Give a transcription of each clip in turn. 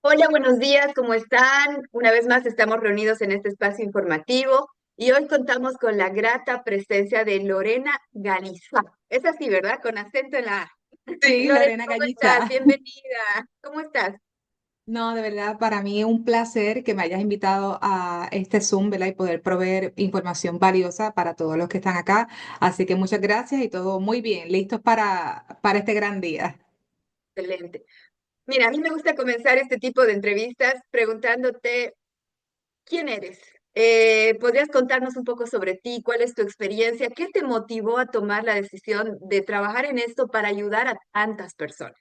Hola, buenos días, ¿cómo están? Una vez más estamos reunidos en este espacio informativo y hoy contamos con la grata presencia de Lorena Galiza. Es así, ¿verdad? Con acento en la A. Sí, Lorena, Lorena ¿cómo estás? Galliza. Bienvenida. ¿Cómo estás? No, de verdad, para mí es un placer que me hayas invitado a este Zoom, ¿verdad? Y poder proveer información valiosa para todos los que están acá. Así que muchas gracias y todo muy bien, listos para este gran día. Excelente. Mira, a mí me gusta comenzar este tipo de entrevistas preguntándote quién eres. ¿Podrías contarnos un poco sobre ti? ¿Cuál es tu experiencia? ¿Qué te motivó a tomar la decisión de trabajar en esto para ayudar a tantas personas?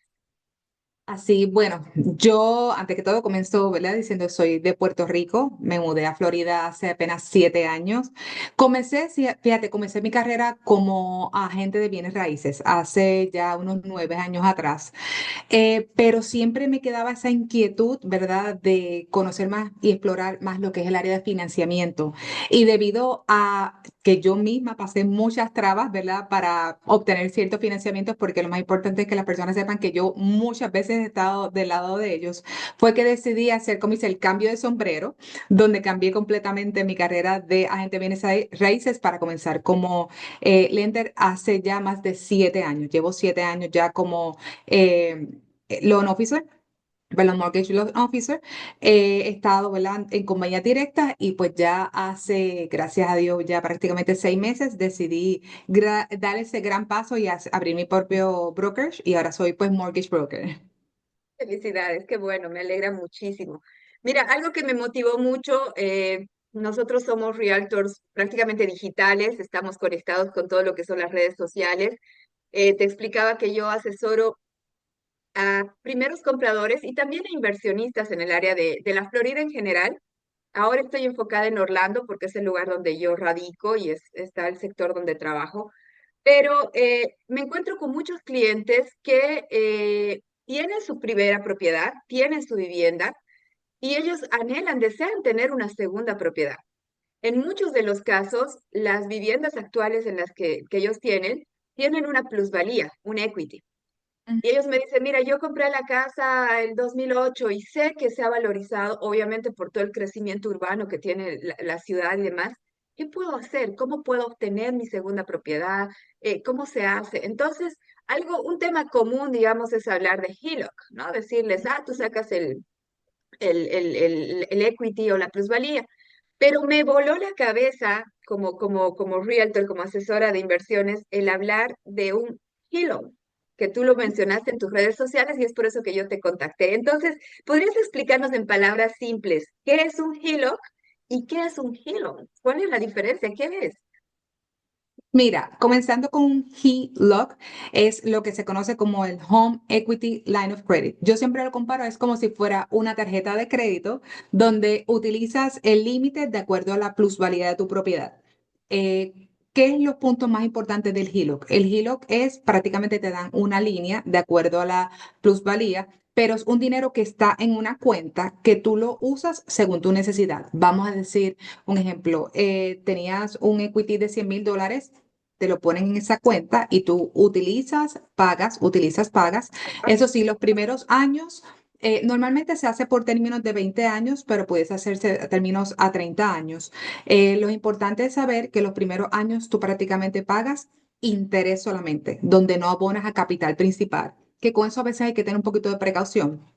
Así, bueno, yo ante que todo comenzó, ¿verdad? Diciendo soy de Puerto Rico, me mudé a Florida hace apenas 7 años. Comencé, sí, fíjate, comencé mi carrera como agente de bienes raíces hace ya unos 9 años atrás. Pero siempre me quedaba esa inquietud, ¿verdad?, de conocer más y explorar más lo que es el área de financiamiento. Y debido a que yo misma pasé muchas trabas, ¿verdad?, para obtener ciertos financiamientos, porque lo más importante es que las personas sepan que yo muchas veces he estado del lado de ellos, fue que decidí hacer, como dice, el cambio de sombrero, donde cambié completamente mi carrera de agente de bienes raíces para comenzar como lender hace ya más de 7 años. Llevo 7 años ya como eh, loan officer, perdón, mortgage loan officer. He estado, ¿verdad?, en compañías directas y pues ya hace, gracias a Dios, ya prácticamente 6 meses decidí dar ese gran paso y abrir mi propio brokerage y ahora soy pues mortgage broker. Felicidades, qué bueno, me alegra muchísimo. Mira, algo que me motivó mucho, nosotros somos realtors prácticamente digitales, estamos conectados con todo lo que son las redes sociales. Te explicaba que yo asesoro a primeros compradores y también a inversionistas en el área de la Florida en general. Ahora estoy enfocada en Orlando porque es el lugar donde yo radico y está el sector donde trabajo, pero me encuentro con muchos clientes que tienen su primera propiedad, tienen su vivienda y ellos anhelan, desean tener una segunda propiedad. En muchos de los casos, las viviendas actuales en las que ellos tienen una plusvalía, un equity. Y ellos me dicen, mira, yo compré la casa en 2008 y sé que se ha valorizado, obviamente por todo el crecimiento urbano que tiene la ciudad y demás. ¿Qué puedo hacer? ¿Cómo puedo obtener mi segunda propiedad? ¿Cómo se hace? Entonces, un tema común, digamos, es hablar de HELOC, ¿no? Decirles, tú sacas el equity o la plusvalía. Pero me voló la cabeza como realtor, como asesora de inversiones, el hablar de un HELOC, que tú lo mencionaste en tus redes sociales y es por eso que yo te contacté. Entonces, ¿podrías explicarnos en palabras simples qué es un HELOC y qué es un HELOC? ¿Cuál es la diferencia? ¿Qué es? Mira, comenzando con un HELOC, es lo que se conoce como el Home Equity Line of Credit. Yo siempre lo comparo, es como si fuera una tarjeta de crédito donde utilizas el límite de acuerdo a la plusvalía de tu propiedad. ¿Qué es los puntos más importantes del HELOC? El HELOC es prácticamente te dan una línea de acuerdo a la plusvalía, pero es un dinero que está en una cuenta que tú lo usas según tu necesidad. Vamos a decir un ejemplo, tenías un equity de $100,000, te lo ponen en esa cuenta y tú utilizas, pagas, utilizas, pagas. Eso sí, los primeros años, normalmente se hace por términos de 20 años, pero puedes hacerse a términos a 30 años. Lo importante es saber que los primeros años tú prácticamente pagas interés solamente, donde no abonas a capital principal, que con eso a veces hay que tener un poquito de precaución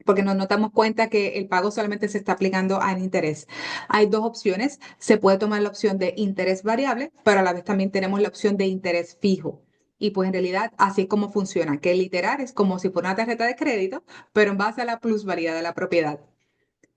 porque nos damos cuenta que el pago solamente se está aplicando al interés. Hay dos opciones. Se puede tomar la opción de interés variable, pero a la vez también tenemos la opción de interés fijo. Y pues en realidad así es como funciona, que literal es como si fuera una tarjeta de crédito, pero en base a la plusvalía de la propiedad.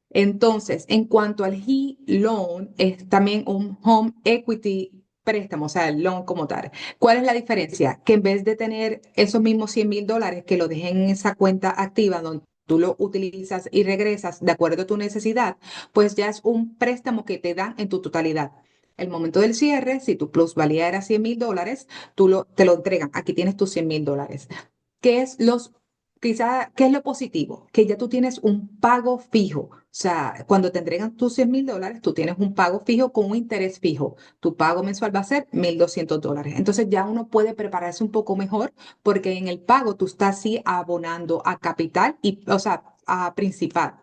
Entonces, en cuanto al HE-Loan, es también un Home Equity préstamo, o sea, el loan como tal. ¿Cuál es la diferencia? Que en vez de tener esos mismos $100,000 que lo dejen en esa cuenta activa donde tú lo utilizas y regresas de acuerdo a tu necesidad, pues ya es un préstamo que te dan en tu totalidad. El momento del cierre, si tu plusvalía era $100,000, te lo entregan. Aquí tienes tus $100,000. ¿Qué es qué es lo positivo? Que ya tú tienes un pago fijo. O sea, cuando te entregan tus $100,000, tú tienes un pago fijo con un interés fijo. Tu pago mensual va a ser $1,200. Entonces ya uno puede prepararse un poco mejor porque en el pago tú estás sí abonando a capital y, o sea, principal.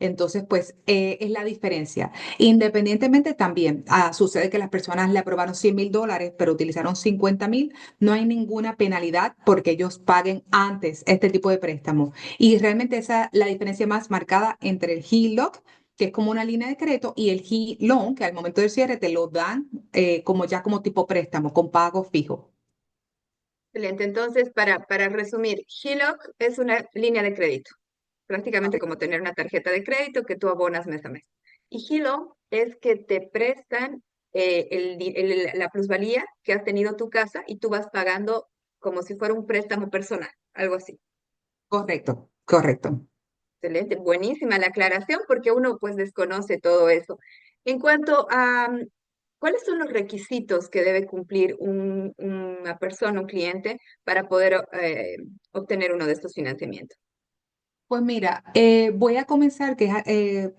Entonces, pues es la diferencia. Independientemente también, sucede que las personas le aprobaron $100,000, pero utilizaron 50,000, no hay ninguna penalidad porque ellos paguen antes este tipo de préstamo. Y realmente esa es la diferencia más marcada entre el HELOC, que es como una línea de crédito, y el HELoan, que al momento del cierre te lo dan como ya como tipo préstamo, con pago fijo. Excelente. Entonces, para resumir, HELOC es una línea de crédito, prácticamente como tener una tarjeta de crédito que tú abonas mes a mes. Y HELoC es que te prestan la plusvalía que has tenido tu casa y tú vas pagando como si fuera un préstamo personal, algo así. Correcto, correcto. Excelente, buenísima la aclaración porque uno pues desconoce todo eso. En cuanto a cuáles son los requisitos que debe cumplir una persona, un cliente, para poder obtener uno de estos financiamientos. Pues mira, voy a comenzar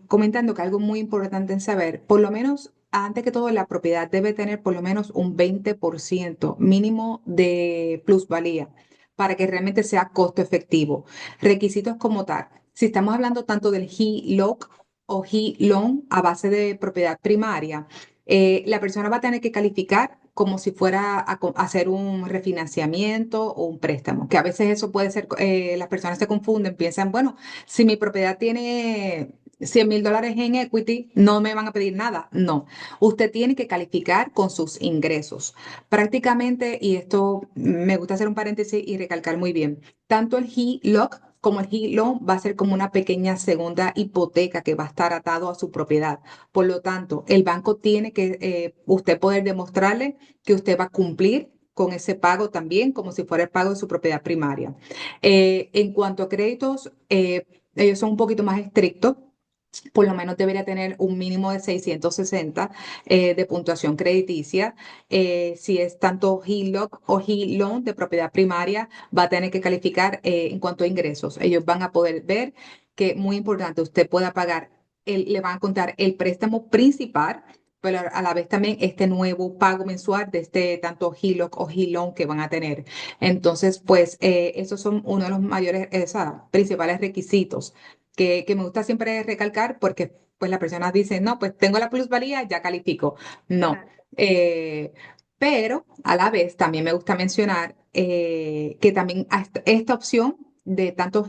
comentando que algo muy importante en saber, por lo menos, antes que todo, la propiedad debe tener por lo menos un 20% mínimo de plusvalía para que realmente sea costo efectivo. Requisitos como tal, si estamos hablando tanto del HELoc o HELoan a base de propiedad primaria, la persona va a tener que calificar como si fuera a hacer un refinanciamiento o un préstamo, que a veces eso puede ser, las personas se confunden, piensan, bueno, si mi propiedad tiene $100,000 en equity, no me van a pedir nada. No, usted tiene que calificar con sus ingresos. Prácticamente, y esto me gusta hacer un paréntesis y recalcar muy bien, tanto el HELoc como el HELoan va a ser como una pequeña segunda hipoteca que va a estar atado a su propiedad. Por lo tanto, el banco tiene que usted poder demostrarle que usted va a cumplir con ese pago también, como si fuera el pago de su propiedad primaria. En cuanto a créditos, ellos son un poquito más estrictos. Por lo menos debería tener un mínimo de 660 de puntuación crediticia. Si es tanto HELoc o HELoan de propiedad primaria, va a tener que calificar en cuanto a ingresos. Ellos van a poder ver que, muy importante, usted pueda pagar, le van a contar el préstamo principal, pero a la vez también este nuevo pago mensual de este tanto HELoc o HELoan que van a tener. Entonces, pues, esos son uno de los mayores, principales requisitos que me gusta siempre recalcar porque pues las personas dicen, no, pues tengo la plusvalía, ya califico. No. Claro. Pero a la vez también me gusta mencionar que también esta opción de tanto,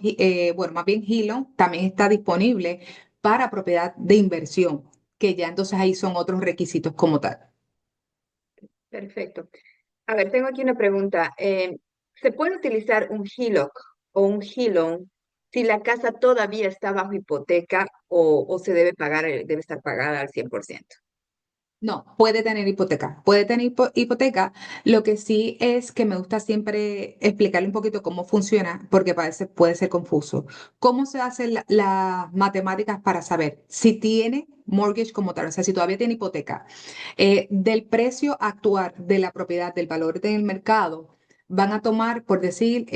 bueno, más bien HELoan también está disponible para propiedad de inversión, que ya entonces ahí son otros requisitos como tal. Perfecto. A ver, tengo aquí una pregunta. ¿Se puede utilizar un HELoC o un HELoan si la casa todavía está bajo hipoteca o se debe pagar, debe estar pagada al 100%? No, puede tener hipoteca, puede tener hipoteca. Lo que sí es que me gusta siempre explicarle un poquito cómo funciona, porque parece, puede ser confuso. ¿Cómo se hacen las matemáticas para saber si tiene mortgage como tal? O sea, si todavía tiene hipoteca. Del precio actual de la propiedad, del valor del mercado, van a tomar, por decir,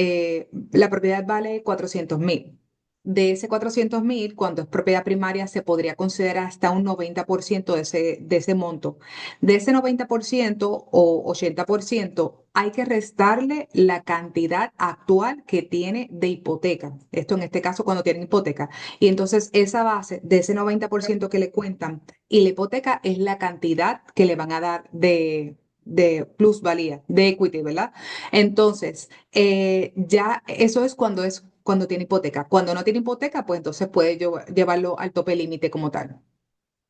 la propiedad vale 400,000. De ese 400,000, cuando es propiedad primaria, se podría considerar hasta un 90% de ese monto. De ese 90% o 80%, hay que restarle la cantidad actual que tiene de hipoteca. Esto en este caso cuando tienen hipoteca. Y entonces esa base de ese 90% que le cuentan y la hipoteca es la cantidad que le van a dar de plusvalía, de equity, ¿verdad? Entonces, ya eso es cuando tiene hipoteca. Cuando no tiene hipoteca, pues entonces puede llevarlo al tope límite como tal.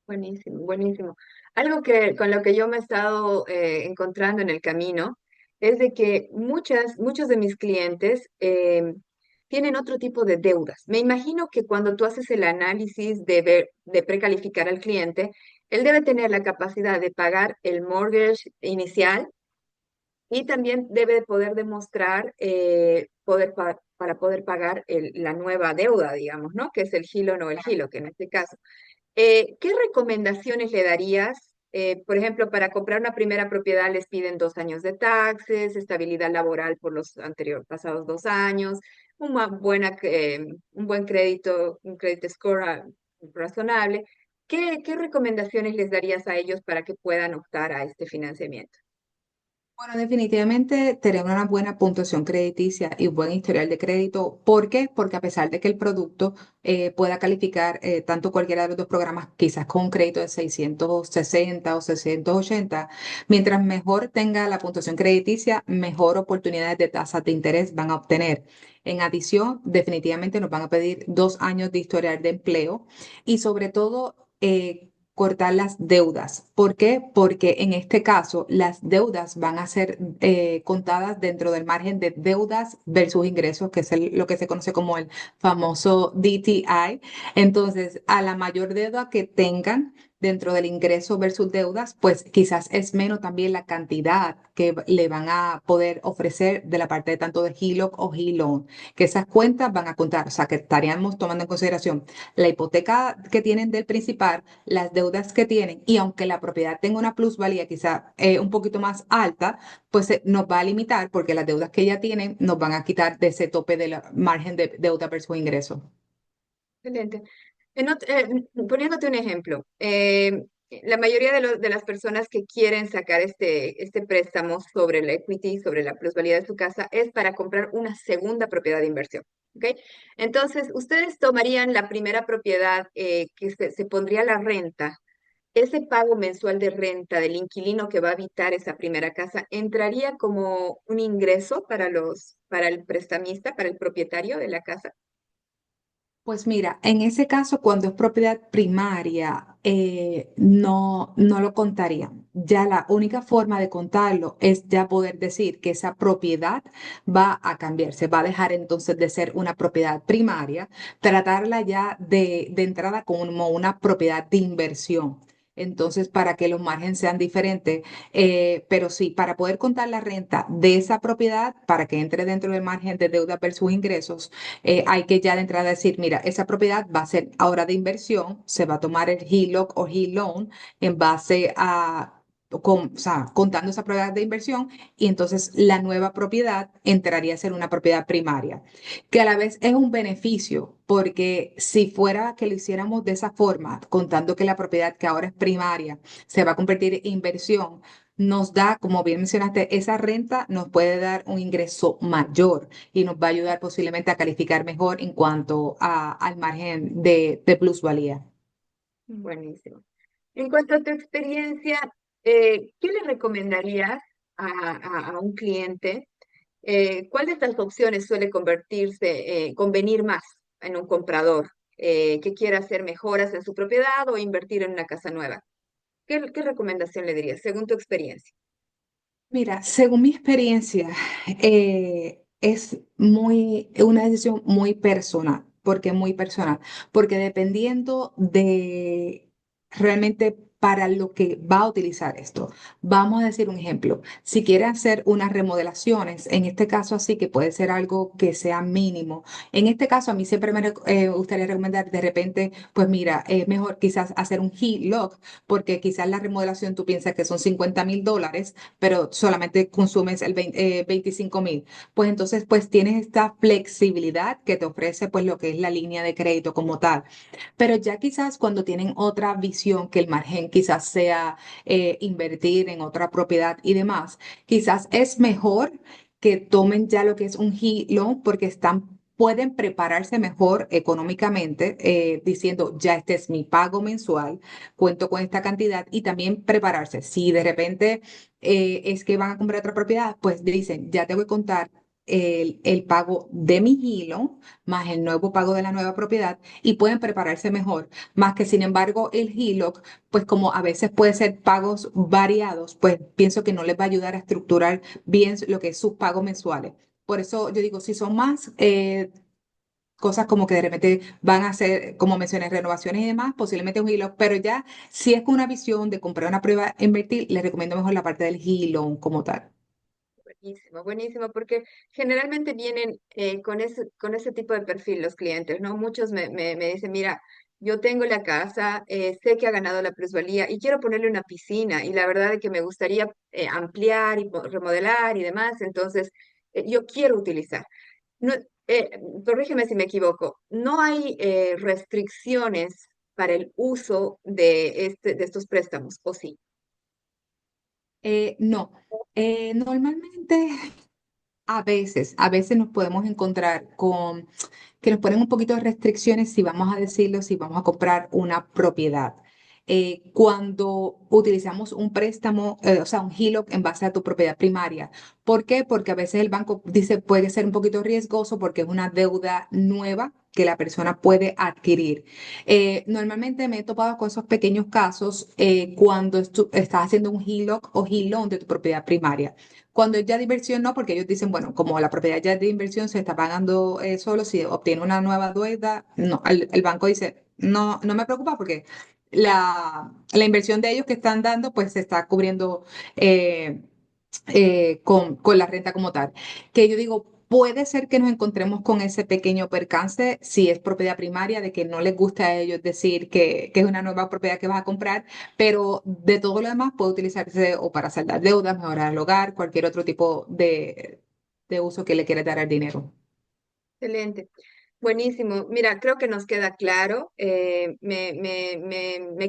Buenísimo, buenísimo. Algo que con lo que yo me he estado encontrando en el camino es de que muchos de mis clientes tienen otro tipo de deudas. Me imagino que cuando tú haces el análisis de precalificar al cliente, él debe tener la capacidad de pagar el mortgage inicial y también debe de poder demostrar para poder pagar la nueva deuda, digamos, ¿no? Que es el GILO o el GILO, que en este caso. ¿Qué recomendaciones le darías? Por ejemplo, para comprar una primera propiedad les piden 2 años de taxes, estabilidad laboral por los pasados 2 años, un buen crédito, un credit score razonable. ¿Qué recomendaciones les darías a ellos para que puedan optar a este financiamiento? Bueno, definitivamente tener una buena puntuación crediticia y buen historial de crédito. ¿Por qué? Porque a pesar de que el producto pueda calificar tanto cualquiera de los dos programas, quizás con un crédito de 660 o 680, mientras mejor tenga la puntuación crediticia, mejor oportunidades de tasas de interés van a obtener. En adición, definitivamente nos van a pedir 2 años de historial de empleo y sobre todo cortar las deudas. ¿Por qué? Porque en este caso las deudas van a ser contadas dentro del margen de deudas versus ingresos, que es lo que se conoce como el famoso DTI. Entonces, a la mayor deuda que tengan dentro del ingreso versus deudas, pues quizás es menos también la cantidad que le van a poder ofrecer de la parte de tanto de HELOC o HELOAN, que esas cuentas van a contar, o sea, que estaríamos tomando en consideración la hipoteca que tienen del principal, las deudas que tienen, y aunque la propiedad tenga una plusvalía quizá un poquito más alta, pues nos va a limitar porque las deudas que ya tienen nos van a quitar de ese tope de la margen de deuda versus ingreso. Excelente. Poniéndote un ejemplo, la mayoría de las personas que quieren sacar este préstamo sobre el equity, sobre la plusvalía de su casa, es para comprar una segunda propiedad de inversión. ¿Ok? Entonces, ustedes tomarían la primera propiedad que se pondría la renta. Ese pago mensual de renta del inquilino que va a habitar esa primera casa, ¿entraría como un ingreso para el prestamista, para el propietario de la casa? Pues mira, en ese caso, cuando es propiedad primaria, no lo contarían. Ya la única forma de contarlo es ya poder decir que esa propiedad va a cambiarse, va a dejar entonces de ser una propiedad primaria, tratarla ya de entrada como una propiedad de inversión. Entonces, para que los márgenes sean diferentes, pero sí, para poder contar la renta de esa propiedad, para que entre dentro del margen de deuda versus ingresos, hay que ya de entrada decir, mira, esa propiedad va a ser ahora de inversión, se va a tomar el HELOC o HELOAN en base a, o sea, contando esa propiedad de inversión y entonces la nueva propiedad entraría a ser una propiedad primaria, que a la vez es un beneficio, porque si fuera que lo hiciéramos de esa forma, contando que la propiedad que ahora es primaria se va a convertir en inversión, nos da, como bien mencionaste, esa renta nos puede dar un ingreso mayor y nos va a ayudar posiblemente a calificar mejor en cuanto al margen de plusvalía. Buenísimo. En cuanto a tu experiencia, ¿qué le recomendarías a un cliente? ¿Cuál de estas opciones suele convenir más en un comprador que quiera hacer mejoras en su propiedad o invertir en una casa nueva? ¿Qué recomendación le dirías según tu experiencia? Mira, según mi experiencia, es una decisión muy personal. ¿Por qué muy personal? Porque dependiendo de realmente para lo que va a utilizar esto. Vamos a decir un ejemplo. Si quiere hacer unas remodelaciones, en este caso así que puede ser algo que sea mínimo. En este caso a mí siempre me gustaría recomendar de repente, pues mira, es mejor quizás hacer un HELOC porque quizás la remodelación tú piensas que son $50,000 pero solamente consumes el 25,000. Pues entonces, pues tienes esta flexibilidad que te ofrece pues lo que es la línea de crédito como tal. Pero ya quizás cuando tienen otra visión, que el margen quizás sea invertir en otra propiedad y demás, quizás es mejor que tomen ya lo que es un HELOC porque pueden prepararse mejor económicamente, diciendo, ya este es mi pago mensual, cuento con esta cantidad y también prepararse. Si de repente es que van a comprar otra propiedad, pues dicen, ya te voy a contar el pago de mi hilo más el nuevo pago de la nueva propiedad y pueden prepararse mejor. Más que sin embargo el HELOC, pues como a veces puede ser pagos variados, pues pienso que no les va a ayudar a estructurar bien lo que es sus pagos mensuales. Por eso yo digo, si son más cosas como que de repente van a hacer, como mencioné, renovaciones y demás, posiblemente un hilo, pero ya si es con una visión de comprar una prueba e invertir, les recomiendo mejor la parte del hilo como tal. Buenísimo, buenísimo, porque generalmente vienen con ese tipo de perfil los clientes, ¿no? Muchos me dicen, mira, yo tengo la casa, sé que ha ganado la plusvalía y quiero ponerle una piscina y la verdad es que me gustaría ampliar y remodelar y demás, entonces yo quiero utilizar. No, corrígeme si me equivoco, no hay restricciones para el uso de estos préstamos, ¿o sí? No. Normalmente, a veces nos podemos encontrar con que nos ponen un poquito de restricciones si vamos a decirlo, si vamos a comprar una propiedad. Cuando utilizamos un préstamo, o sea, un HELOC en base a tu propiedad primaria. ¿Por qué? Porque a veces el banco dice puede ser un poquito riesgoso porque es una deuda nueva que la persona puede adquirir. Normalmente me he topado con esos pequeños casos cuando estás haciendo un HELOC o HELOAN de tu propiedad primaria. Cuando es ya de inversión, no, porque ellos dicen, bueno, como la propiedad ya es de inversión, se está pagando solo si obtiene una nueva deuda. No, el banco dice, no, no me preocupa porque la inversión de ellos que están dando, pues se está cubriendo eh, con la renta como tal. Que yo digo, puede ser que nos encontremos con ese pequeño percance si es propiedad primaria, de que no les gusta a ellos decir que es una nueva propiedad que vas a comprar, pero de todo lo demás puede utilizarse o para saldar deudas, mejorar el hogar, cualquier otro tipo de uso que le quieras dar al dinero. Excelente. Buenísimo. Mira, creo que nos queda claro. Me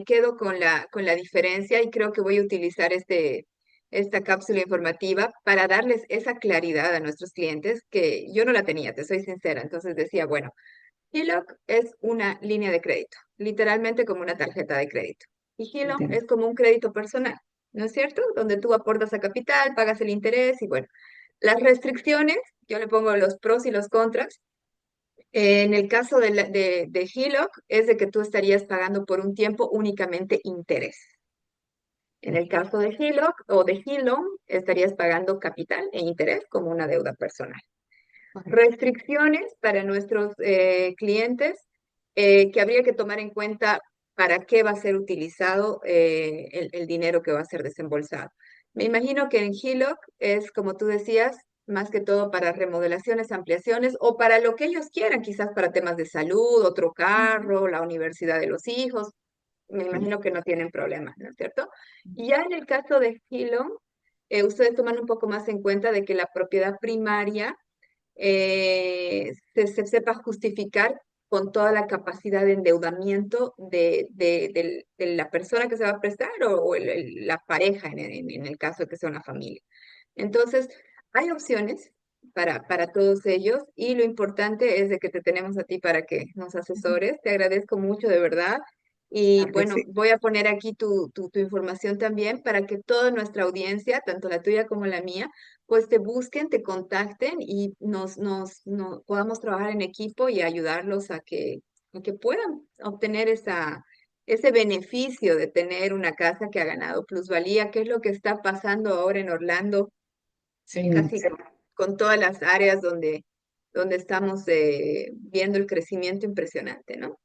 quedo con la diferencia y creo que voy a utilizar esta cápsula informativa para darles esa claridad a nuestros clientes que yo no la tenía, te soy sincera. Entonces decía, bueno, HELOC es una línea de crédito, literalmente como una tarjeta de crédito. Y HELOC Entiendo. es como un crédito personal, ¿no es cierto? Donde tú aportas a capital, pagas el interés y bueno, las restricciones, yo le pongo los pros y los contras. En el caso de HELOC es de que tú estarías pagando por un tiempo únicamente interés. En el caso de HELOC o de HELOAN estarías pagando capital e interés como una deuda personal. Correcto. Restricciones para nuestros clientes que habría que tomar en cuenta para qué va a ser utilizado el dinero que va a ser desembolsado. Me imagino que en HELOC es, como tú decías, más que todo para remodelaciones, ampliaciones o para lo que ellos quieran, quizás para temas de salud, otro Ujú. carro, la universidad de los hijos. Me Sí. imagino que no tienen problemas, ¿no es cierto? Y ya en el caso de HELOC, ustedes toman un poco más en cuenta de que la propiedad primaria se sepa justificar con toda la capacidad de endeudamiento de la persona que se va a prestar o la pareja en el caso de que sea una familia. Entonces, hay opciones para todos ellos y lo importante es de que te tenemos a ti para que nos Ujú. asesores. Te agradezco mucho, de verdad. Y Claro que bueno, sí. voy a poner aquí tu información también para que toda nuestra audiencia, tanto la tuya como la mía, pues te busquen, te contacten y podamos trabajar en equipo y ayudarlos a que puedan obtener ese beneficio de tener una casa que ha ganado plusvalía, que es lo que está pasando ahora en Orlando, Sí. casi con todas las áreas donde estamos viendo el crecimiento impresionante, ¿no?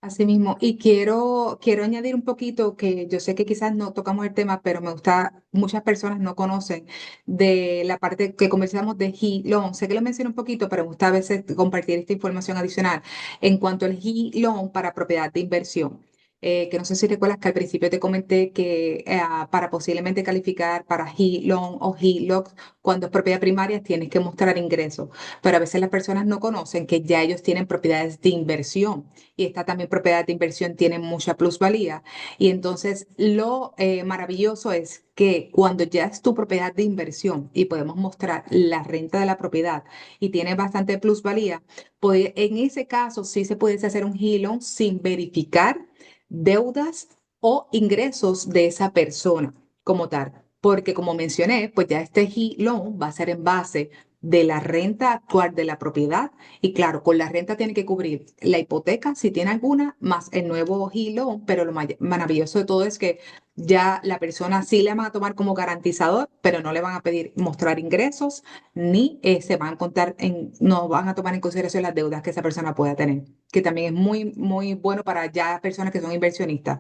Así mismo, y quiero añadir un poquito que yo sé que quizás no tocamos el tema, pero me gusta, muchas personas no conocen de la parte que conversamos de He-Loan. Sé que lo mencioné un poquito, pero me gusta a veces compartir esta información adicional en cuanto al He-Loan para propiedad de inversión. Que no sé si recuerdas que al principio te comenté que para posiblemente calificar para He-Loan o He-Loc, cuando es propiedad primaria, tienes que mostrar ingresos, pero a veces las personas no conocen que ya ellos tienen propiedades de inversión y esta también propiedad de inversión tiene mucha plusvalía. Y entonces lo maravilloso es que cuando ya es tu propiedad de inversión y podemos mostrar la renta de la propiedad y tiene bastante plusvalía, en ese caso sí se puede hacer un HELOC sin verificar deudas o ingresos de esa persona como tal. Porque como mencioné, pues ya este HELOC va a ser en base de la renta actual de la propiedad y claro, con la renta tiene que cubrir la hipoteca, si tiene alguna, más el nuevo hilo, pero lo maravilloso de todo es que ya la persona sí le van a tomar como garantizador, pero no le van a pedir mostrar ingresos, ni se van a contar no van a tomar en consideración las deudas que esa persona pueda tener, que también es muy, muy bueno para ya personas que son inversionistas.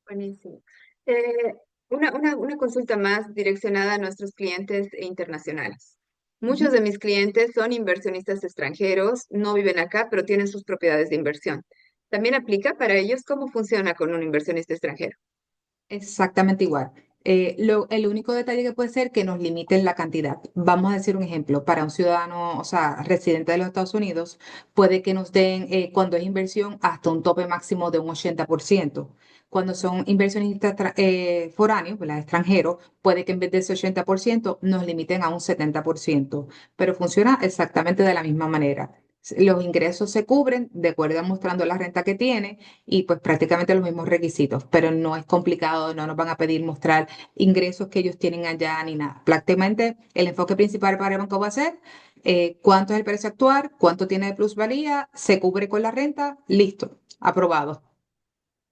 Buenísimo. Eh, una consulta más direccionada a nuestros clientes internacionales. Muchos Ujú. de mis clientes son inversionistas extranjeros, no viven acá, pero tienen sus propiedades de inversión. ¿También aplica para ellos cómo funciona con un inversionista extranjero? Exactamente igual. El único detalle que puede ser que nos limiten la cantidad. Vamos a decir un ejemplo, para un ciudadano, o sea, residente de los Estados Unidos, puede que nos den, cuando es inversión, hasta un tope máximo de un 80%. Cuando son inversionistas foráneos, ¿verdad? Extranjeros, puede que en vez de ese 80% nos limiten a un 70%, pero funciona exactamente de la misma manera. Los ingresos se cubren de acuerdo a mostrando la renta que tiene y pues prácticamente los mismos requisitos, pero no es complicado, no nos van a pedir mostrar ingresos que ellos tienen allá ni nada. Prácticamente el enfoque principal para el banco va a ser cuánto es el precio actual, cuánto tiene de plusvalía, se cubre con la renta, listo, aprobado.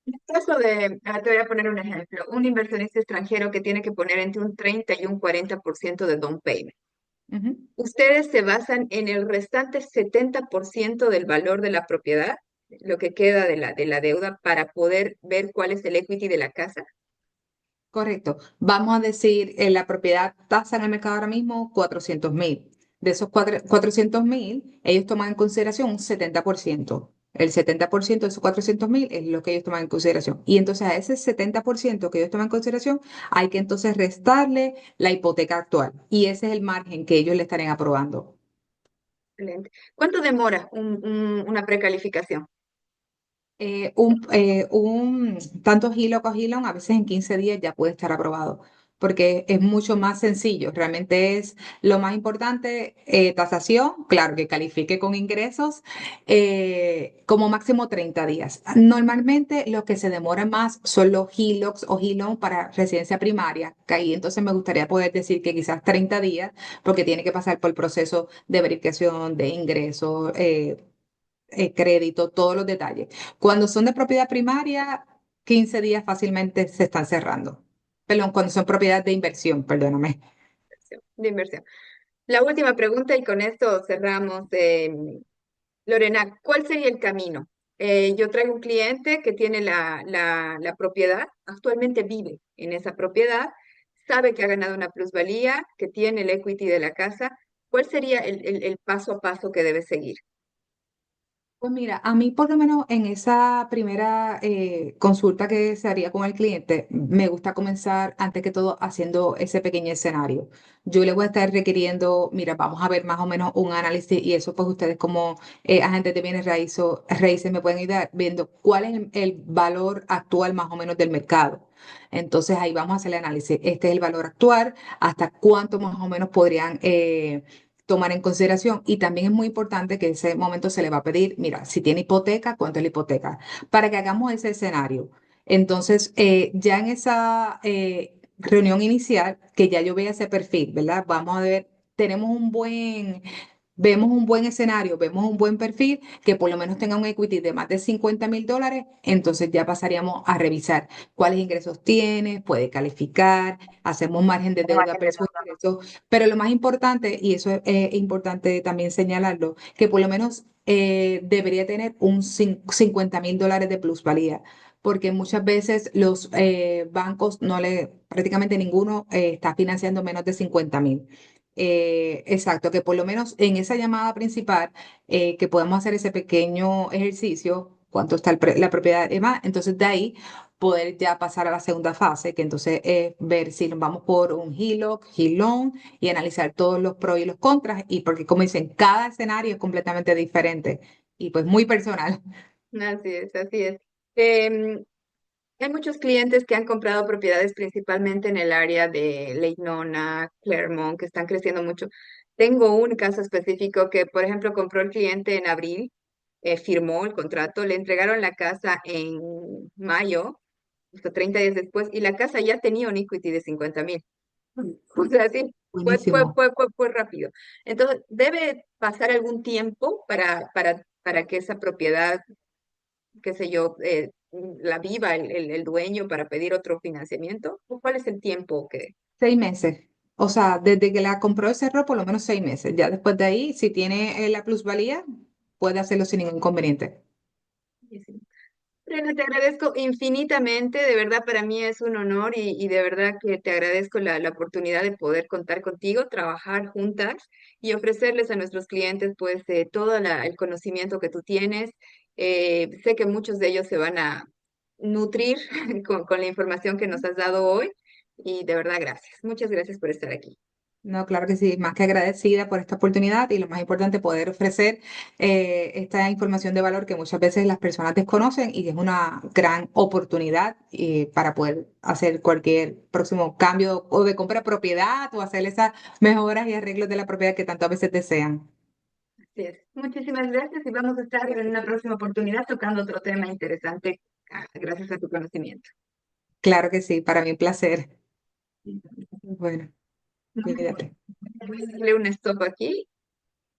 En el caso de, te voy a poner un ejemplo, un inversionista extranjero que tiene que poner entre un 30 y un 40% de down payment. Ujú. ¿Ustedes se basan en el restante 70% del valor de la propiedad, lo que queda de la deuda, para poder ver cuál es el equity de la casa? Correcto. Vamos a decir, la propiedad tasa en el mercado ahora mismo 400.000. De esos 400.000, ellos toman en consideración un 70%. El 70% de esos 400.000 es lo que ellos toman en consideración. Y entonces a ese 70% que ellos toman en consideración, hay que entonces restarle la hipoteca actual. Y ese es el margen que ellos le estarían aprobando. Excelente. ¿Cuánto demora una precalificación? Tanto Hilo como Hilon, a veces en 15 días ya puede estar aprobado, porque es mucho más sencillo. Realmente es lo más importante, tasación, claro, que califique con ingresos, como máximo 30 días. Normalmente lo que se demora más son los HELOCs o Hilon para residencia primaria, que ahí entonces me gustaría poder decir que quizás 30 días, porque tiene que pasar por el proceso de verificación de ingresos. Crédito, todos los detalles. Cuando son de propiedad primaria, 15 días fácilmente se están cerrando. Perdón, cuando son propiedad de inversión, perdóname. De inversión. La última pregunta y con esto cerramos. Lorena, ¿cuál sería el camino? Yo traigo un cliente que tiene la propiedad, actualmente vive en esa propiedad, sabe que ha ganado una plusvalía, que tiene el equity de la casa. ¿Cuál sería el paso a paso que debe seguir? Pues mira, a mí por lo menos en esa primera consulta que se haría con el cliente, me gusta comenzar antes que todo haciendo ese pequeño escenario. Yo le voy a estar requiriendo, mira, vamos a ver más o menos un análisis y eso pues ustedes como agentes de bienes raíces me pueden ayudar viendo cuál es el valor actual más o menos del mercado. Entonces ahí vamos a hacer el análisis. Este es el valor actual, hasta cuánto más o menos podrían tomar en consideración. Y también es muy importante que en ese momento se le va a pedir, mira, si tiene hipoteca, ¿cuánto es la hipoteca? Para que hagamos ese escenario. Entonces, ya en esa reunión inicial, que ya yo vea ese perfil, ¿verdad? Vamos a ver, tenemos vemos un buen escenario, vemos un buen perfil, que por lo menos tenga un equity de más de $50.000, entonces ya pasaríamos a revisar cuáles ingresos tiene, puede calificar, hacemos margen de deuda versus ingresos, pero lo más importante, y eso es importante también señalarlo, que por lo menos debería tener un $50.000 de plusvalía, porque muchas veces los bancos prácticamente ninguno está financiando menos de 50.000. Exacto, que por lo menos en esa llamada principal, que podamos hacer ese pequeño ejercicio, cuánto está la propiedad y demás, entonces de ahí poder ya pasar a la segunda fase, que entonces es ver si nos vamos por un HELOC, HELON y analizar todos los pros y los contras, y porque como dicen, cada escenario es completamente diferente y pues muy personal. Así es, así es. Em, Hay muchos clientes que han comprado propiedades principalmente en el área de Lake Nona, Claremont, que están creciendo mucho. Tengo un caso específico que, por ejemplo, compró el cliente en abril, firmó el contrato, le entregaron la casa en mayo, hasta 30 días después, y la casa ya tenía un equity de 50.000. O sea, sí, Buenísimo. fue rápido. Entonces, debe pasar algún tiempo para que esa propiedad, qué sé yo, la viva el dueño para pedir otro financiamiento? ¿O cuál es el tiempo que... 6 meses. O sea, desde que la compró y cerró, por lo menos 6 meses. Ya después de ahí, si tiene la plusvalía, puede hacerlo sin ningún inconveniente. Brenda, te agradezco infinitamente, de verdad para mí es un honor y de verdad que te agradezco la oportunidad de poder contar contigo, trabajar juntas y ofrecerles a nuestros clientes pues todo el conocimiento que tú tienes. Sé que muchos de ellos se van a nutrir con la información que nos has dado hoy y de verdad gracias. Muchas gracias por estar aquí. No, claro que sí, más que agradecida por esta oportunidad y lo más importante, poder ofrecer esta información de valor que muchas veces las personas desconocen y que es una gran oportunidad para poder hacer cualquier próximo cambio o de compra de propiedad o hacer esas mejoras y arreglos de la propiedad que tanto a veces desean. Así es. Muchísimas gracias y vamos a estar en una próxima oportunidad tocando otro tema interesante, gracias a tu conocimiento. Claro que sí, para mí un placer. Bueno, cuídate. Voy a darle un stop aquí